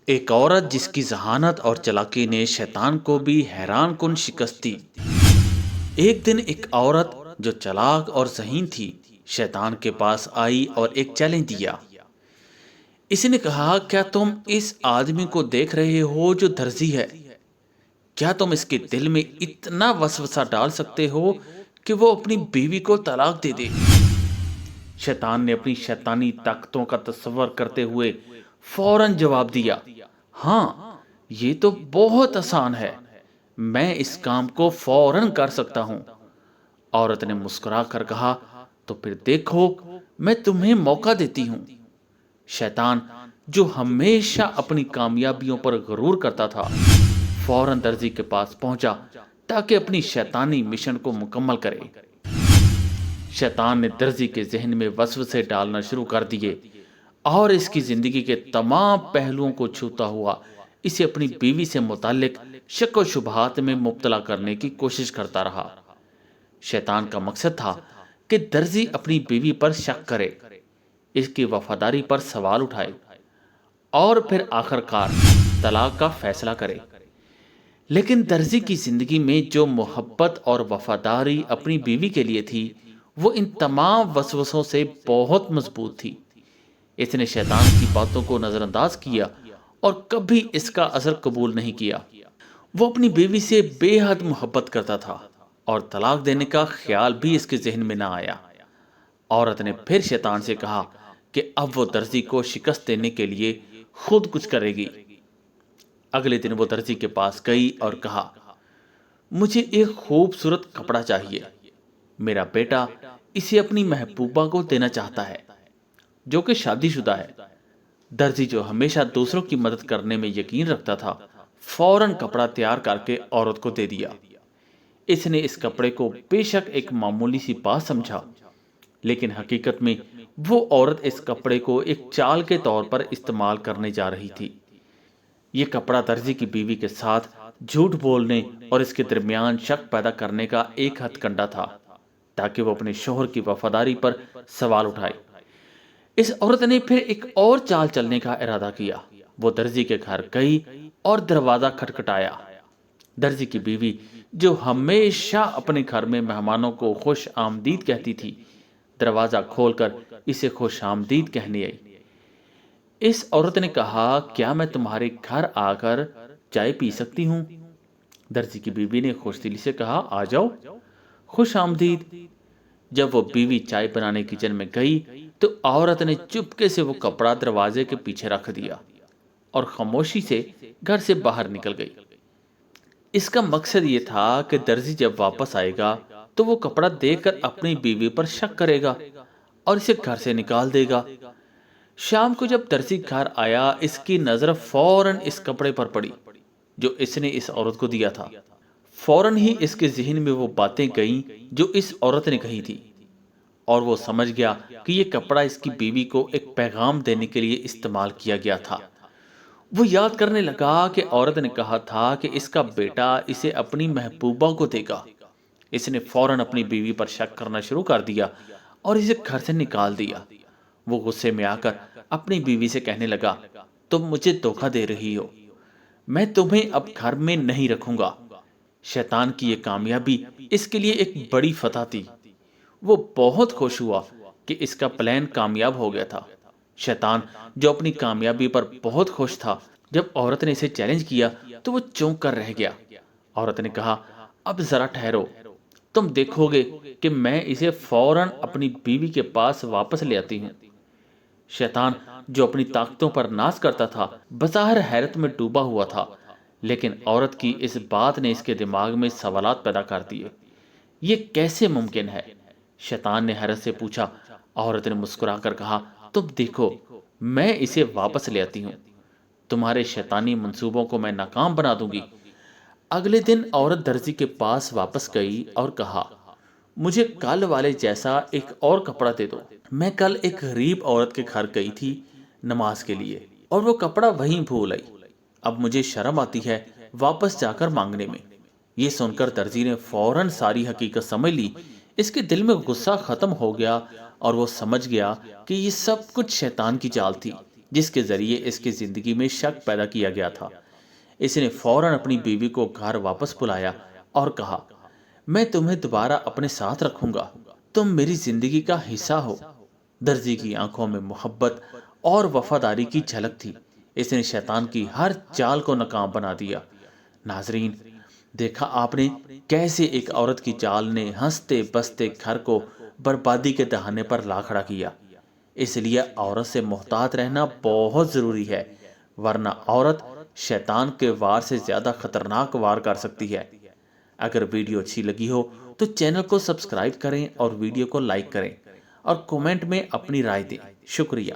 ایک عورت جس کی ذہانت اور چلاکی نے شیطان کو بھی حیران کن شکست دی۔ ایک دن ایک عورت جو چلاک اور ذہین تھی شیطان کے پاس آئی اور ایک چیلنج دیا۔ اس نے کہا، کیا تم اس آدمی کو دیکھ رہے ہو جو درزی ہے؟ کیا تم اس کے دل میں اتنا وسوسہ ڈال سکتے ہو کہ وہ اپنی بیوی کو طلاق دے دے؟ شیطان نے اپنی شیطانی طاقتوں کا تصور کرتے ہوئے فوراً جواب دیا، ہاں، یہ تو بہت آسان ہے، میں اس کام کو فوراً کر سکتا ہوں۔ عورت نے مسکرا کر کہا، تو پھر دیکھو، میں تمہیں موقع دیتی ہوں۔ شیطان جو ہمیشہ اپنی کامیابیوں پر غرور کرتا تھا فوراً درزی کے پاس پہنچا تاکہ اپنی شیطانی مشن کو مکمل کرے۔ شیطان نے درزی کے ذہن میں وسوسے ڈالنا شروع کر دیے اور اس کی زندگی کے تمام پہلوؤں کو چھوتا ہوا اسے اپنی بیوی سے متعلق شک و شبہات میں مبتلا کرنے کی کوشش کرتا رہا۔ شیطان کا مقصد تھا کہ درزی اپنی بیوی پر شک کرے، اس کی وفاداری پر سوال اٹھائے اور پھر آخر کار طلاق کا فیصلہ کرے۔ لیکن درزی کی زندگی میں جو محبت اور وفاداری اپنی بیوی کے لیے تھی وہ ان تمام وسوسوں سے بہت مضبوط تھی۔ اس نے شیطان کی باتوں کو نظر انداز کیا اور کبھی اس کا اثر قبول نہیں کیا۔ وہ اپنی بیوی سے بے حد محبت کرتا تھا اور طلاق دینے کا خیال بھی اس کے ذہن میں نہ آیا۔ عورت نے پھر شیطان سے کہا کہ اب وہ درزی کو شکست دینے کے لیے خود کچھ کرے گی۔ اگلے دن وہ درزی کے پاس گئی اور کہا، مجھے ایک خوبصورت کپڑا چاہیے، میرا بیٹا اسے اپنی محبوبہ کو دینا چاہتا ہے جو کہ شادی شدہ ہے۔ درزی جو ہمیشہ دوسروں کی مدد کرنے میں یقین رکھتا تھا فوراً کپڑا تیار کر کے عورت کو دے دیا۔ اس نے اس کپڑے کو بے شک ایک معمولی سی بات سمجھا، لیکن حقیقت میں وہ عورت اس کپڑے کو ایک چال کے طور پر استعمال کرنے جا رہی تھی۔ یہ کپڑا درزی کی بیوی کے ساتھ جھوٹ بولنے اور اس کے درمیان شک پیدا کرنے کا ایک ہتھ کنڈا تھا تاکہ وہ اپنے شوہر کی وفاداری پر سوال اٹھائے۔ اس عورت نے پھر ایک اور چال چلنے کا ارادہ کیا۔ وہ درزی کے گھر گئی اور دروازہ کھٹکھٹایا۔ درزی کی بیوی جو ہمیشہ اپنے گھر میں مہمانوں کو خوش آمدید کہتی تھی دروازہ کھول کر اسے خوش آمدید کہنے آئی۔ اس عورت نے کہا، کیا میں تمہارے گھر آ کر چائے پی سکتی ہوں؟ درزی کی بیوی نے خوش دلی سے کہا، آ جاؤ، خوش آمدید۔ جب وہ بیوی چائے بنانے کچن میں گئی تو عورت نے چپکے سے وہ کپڑا دروازے کے پیچھے رکھ دیا اور خاموشی سے گھر سے باہر نکل گئی۔ اس کا مقصد یہ تھا کہ درزی جب واپس آئے گا تو وہ کپڑا دیکھ کر اپنی بیوی پر شک کرے گا اور اسے گھر سے نکال دے گا۔ شام کو جب درزی گھر آیا اس کی نظر فوراً اس کپڑے پر پڑی جو اس نے اس عورت کو دیا تھا۔ فوراً ہی اس کے ذہن میں وہ باتیں گئیں جو اس عورت نے کہی تھی اور وہ سمجھ گیا کہ یہ کپڑا اس کی بیوی کو ایک پیغام دینے کے لیے استعمال کیا گیا تھا۔ وہ یاد کرنے لگا کہ عورت نے کہا تھا کہ اس کا بیٹا اسے اپنی محبوبہ کو دے گا۔ اس نے فوراً اپنی بیوی پر شک کرنا شروع کر دیا اور اسے گھر سے نکال دیا۔ وہ غصے میں آ کر اپنی بیوی سے کہنے لگا، تم مجھے دھوکہ دے رہی ہو، میں تمہیں اب گھر میں نہیں رکھوں گا۔ شیطان کی یہ کامیابی اس کے لیے ایک بڑی فتح تھی۔ وہ بہت خوش ہوا کہ اس کا پلان کامیاب ہو گیا تھا۔ شیطان جو اپنی کامیابی پر بہت خوش تھا جب عورت نے اسے چیلنج کیا تو وہ چونک کر رہ گیا۔ عورت نے کہا، اب ذرا ٹھہرو، تم دیکھو گے کہ میں اسے فوراً اپنی بیوی کے پاس واپس لے آتی ہوں۔ شیطان جو اپنی طاقتوں پر ناز کرتا تھا بظاہر حیرت میں ڈوبا ہوا تھا، لیکن عورت کی اس بات نے اس کے دماغ میں سوالات پیدا کر دیے۔ یہ کیسے ممکن ہے؟ شیطان نے حیرت سے پوچھا۔ عورت نے مسکرا کر کہا، تم دیکھو، میں اسے واپس لے آتی ہوں، تمہارے شیطانی منصوبوں کو میں ناکام بنا دوں گی۔ اگلے دن عورت درزی کے پاس واپس گئی اور کہا، مجھے کل والے جیسا ایک اور کپڑا دے دو۔ میں کل ایک غریب عورت کے گھر گئی تھی نماز کے لیے اور وہ کپڑا وہیں بھول آئی، اب مجھے شرم آتی ہے واپس جا کر مانگنے میں۔ یہ سن کر درزی نے فوراً ساری حقیقت سمجھ لی۔ اس کے دل میں غصہ ختم ہو گیا اور وہ سمجھ گیا کہ یہ سب کچھ شیطان کی چال تھی۔ جس کے ذریعے اس کی زندگی میں شک پیدا کیا گیا تھا۔ اس نے فوراً اپنی بیوی کو گھر واپس بلایا اور کہا، میں تمہیں دوبارہ اپنے ساتھ رکھوں گا، تم میری زندگی کا حصہ ہو۔ درزی کی آنکھوں میں محبت اور وفاداری کی جھلک تھی۔ اس نے شیطان کی ہر چال کو ناکام بنا دیا۔ ناظرین، دیکھا آپ نے کیسے ایک عورت کی چال نے ہنستے بستے گھر کو بربادی کے دہانے پر لا کھڑا کیا۔ اس لیے عورت سے محتاط رہنا بہت ضروری ہے، ورنہ عورت شیطان کے وار سے زیادہ خطرناک وار کر سکتی ہے۔ اگر ویڈیو اچھی لگی ہو تو چینل کو سبسکرائب کریں اور ویڈیو کو لائک کریں اور کومنٹ میں اپنی رائے دیں۔ شکریہ۔